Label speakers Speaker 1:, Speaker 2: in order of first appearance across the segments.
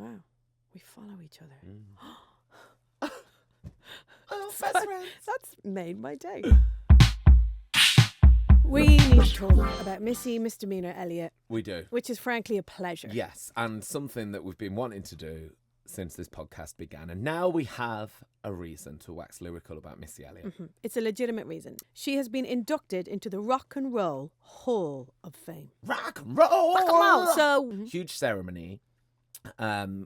Speaker 1: Wow. We follow each other.
Speaker 2: Oh, best friends.
Speaker 1: That's made my day. We need to talk about Missy Misdemeanor Elliot.
Speaker 2: We do.
Speaker 1: Which is frankly a pleasure.
Speaker 2: Yes, and something that we've been wanting to do since this podcast began. And now we have a reason to wax lyrical about Missy Elliott.
Speaker 1: Mm-hmm. It's a legitimate reason. She has been inducted into the Rock and Roll Hall of Fame.
Speaker 2: Rock and roll!
Speaker 1: Rock and roll! So,
Speaker 2: huge ceremony,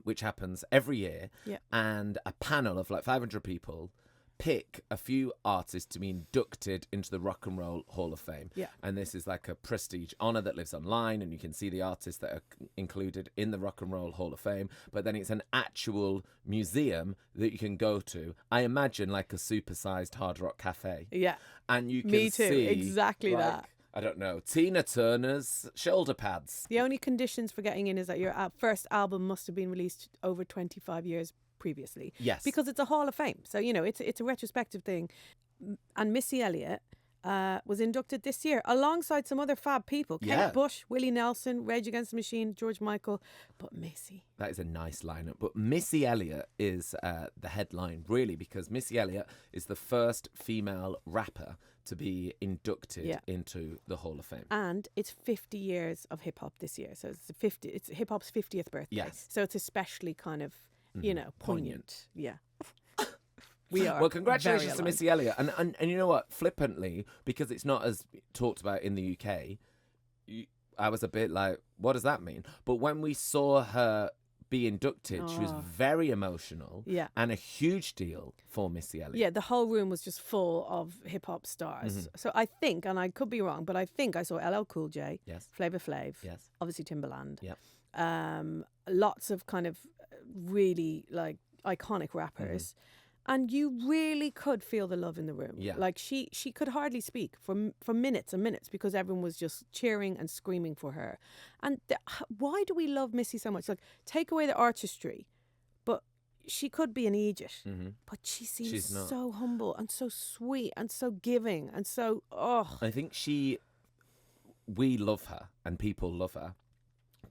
Speaker 2: which happens every year.
Speaker 1: Yeah.
Speaker 2: And a panel of like 500 people pick a few artists to be inducted into the Rock and Roll Hall of Fame.
Speaker 1: Yeah.
Speaker 2: And this is like a prestige honour that lives online, and you can see the artists that are included in the Rock and Roll Hall of Fame. But then it's an actual museum that you can go to. I imagine like a supersized Hard Rock Cafe.
Speaker 1: yeah.
Speaker 2: And you can
Speaker 1: Me too.
Speaker 2: see
Speaker 1: Exactly
Speaker 2: like,
Speaker 1: that.
Speaker 2: I don't know, Tina Turner's shoulder pads.
Speaker 1: The only conditions for getting in is that your first album must have been released over 25 years previously.
Speaker 2: Yes.
Speaker 1: Because it's a Hall of Fame. So, you know, it's a retrospective thing. And Missy Elliott was inducted this year alongside some other fab people.
Speaker 2: Yeah.
Speaker 1: Kate Bush, Willie Nelson, Rage Against the Machine, George Michael. But Missy.
Speaker 2: That is a nice lineup. But Missy Elliott is the headline, really, because Missy Elliott is the first female rapper to be inducted into the Hall of Fame.
Speaker 1: And it's 50 years of hip hop this year. So it's hip hop's 50th birthday.
Speaker 2: Yes.
Speaker 1: So it's especially kind of, you know, poignant. Yeah.
Speaker 2: We are. Well, congratulations to Missy Elliott. And you know what? Flippantly, because it's not as talked about in the UK, I was a bit like, what does that mean? But when we saw her be inducted, she was very emotional.
Speaker 1: Yeah.
Speaker 2: And a huge deal for Missy Elliott.
Speaker 1: Yeah, the whole room was just full of hip hop stars.
Speaker 2: Mm-hmm.
Speaker 1: So I think, and I could be wrong, but I think I saw LL Cool J,
Speaker 2: Yes.
Speaker 1: Flavor Flav,
Speaker 2: Yes.
Speaker 1: obviously Timbaland.
Speaker 2: Yep.
Speaker 1: Lots of kind of really like iconic rappers. And you really could feel the love in the room.
Speaker 2: Yeah.
Speaker 1: Like she could hardly speak for minutes and minutes because everyone was just cheering and screaming for her. And why do we love Missy so much? Like, take away the artistry, but she could be an Aegis.
Speaker 2: Mm-hmm.
Speaker 1: But she seems
Speaker 2: She's not.
Speaker 1: so humble and so sweet and so giving and so,
Speaker 2: I think we love her and people love her,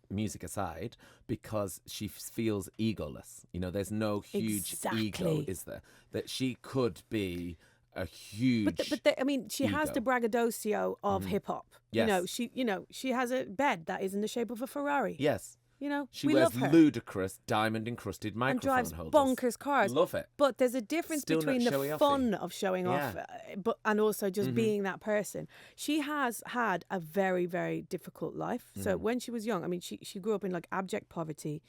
Speaker 2: music aside, because she feels egoless. You know, there's no huge ego, is there? That she could be a huge.
Speaker 1: But I mean, she has
Speaker 2: ego.
Speaker 1: the braggadocio of hip hop.
Speaker 2: Yes.
Speaker 1: You know, she has a bed that is in the shape of a Ferrari.
Speaker 2: Yes.
Speaker 1: You know,
Speaker 2: She
Speaker 1: we
Speaker 2: wears
Speaker 1: love her.
Speaker 2: ludicrous diamond-encrusted
Speaker 1: And
Speaker 2: microphone
Speaker 1: drives
Speaker 2: holders.
Speaker 1: bonkers cars.
Speaker 2: Love it.
Speaker 1: But there's a difference
Speaker 2: Still not
Speaker 1: between the
Speaker 2: showy-offy.
Speaker 1: fun of showing off, but and also just being that person. She has had a very, very difficult life. So when she was young, I mean, she grew up in like abject poverty.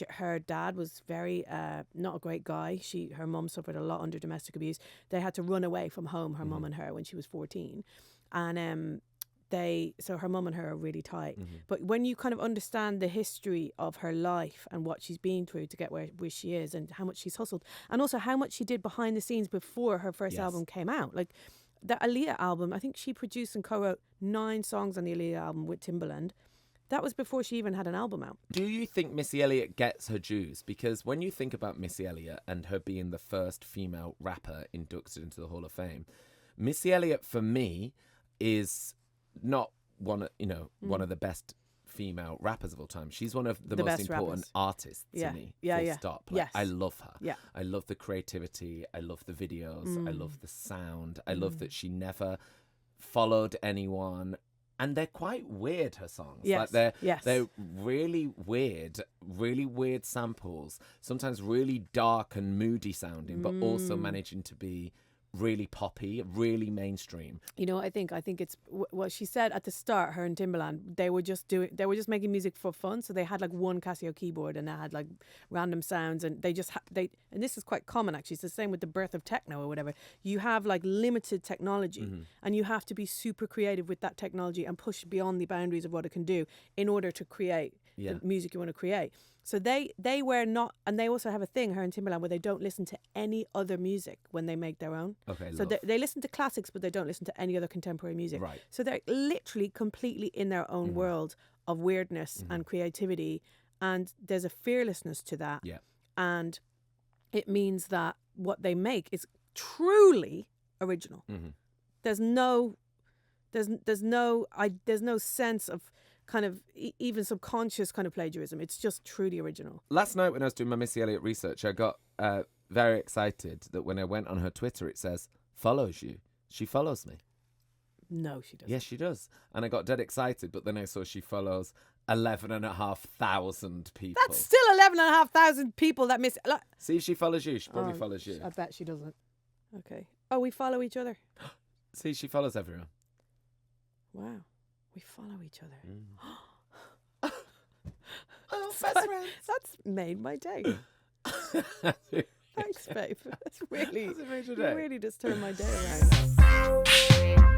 Speaker 1: Her dad was very not a great guy. Her mum suffered a lot under domestic abuse. They had to run away from home, her mum and her, when she was 14, and so her mum and her are really tight. But when you kind of understand the history of her life and what she's been through to get where she is and how much she's hustled, and also how much she did behind the scenes before her first album came out, like the Aaliyah album, I think she produced and co-wrote 9 songs on the Aaliyah album with Timbaland. That was before she even had an album out.
Speaker 2: Do you think Missy Elliott gets her dues? Because when you think about Missy Elliott and her being the first female rapper inducted into the Hall of Fame, Missy Elliott for me is not one of the best female rappers of all time. She's one of the most important
Speaker 1: rappers.
Speaker 2: Artists to me. Full stop. Like,
Speaker 1: Yes.
Speaker 2: I love her.
Speaker 1: Yeah.
Speaker 2: I love the creativity. I love the videos. I love the sound. I love that she never followed anyone. And they're quite weird, her songs.
Speaker 1: Yes.
Speaker 2: Like
Speaker 1: Yes.
Speaker 2: they're really weird samples. Sometimes really dark and moody sounding, but also managing to be really poppy, really mainstream.
Speaker 1: You know, I think it's what she said at the start. Her and Timbaland, they were just making music for fun. So they had like one Casio keyboard and they had like random sounds, and and this is quite common actually. It's the same with the birth of techno or whatever. You have like limited technology, and you have to be super creative with that technology and push beyond the boundaries of what it can do in order to create the music you want to create. So they were not, and they also have a thing, her and Timbaland, where they don't listen to any other music when they make their own.
Speaker 2: Okay,
Speaker 1: so they listen to classics, but they don't listen to any other contemporary music.
Speaker 2: Right.
Speaker 1: So they're literally completely in their own world of weirdness and creativity, and there's a fearlessness to that.
Speaker 2: Yeah.
Speaker 1: And it means that what they make is truly original. There's no sense of kind of even subconscious kind of plagiarism. It's just truly original.
Speaker 2: Last night when I was doing my Missy Elliott research, I got very excited that when I went on her Twitter, it says, follows you. She follows me.
Speaker 1: No, she doesn't.
Speaker 2: Yes, she does. And I got dead excited, but then I saw she follows 11,500 people.
Speaker 1: That's still 11,500 people that miss.
Speaker 2: See if she follows you. She probably follows you.
Speaker 1: I bet she doesn't. Okay. Oh, we follow each other.
Speaker 2: See, she follows everyone.
Speaker 1: Wow. We follow each other.
Speaker 2: Oh, best friends.
Speaker 1: That's made my day. Thanks, babe. That's really,
Speaker 2: That's made your day.
Speaker 1: really just turned my day around.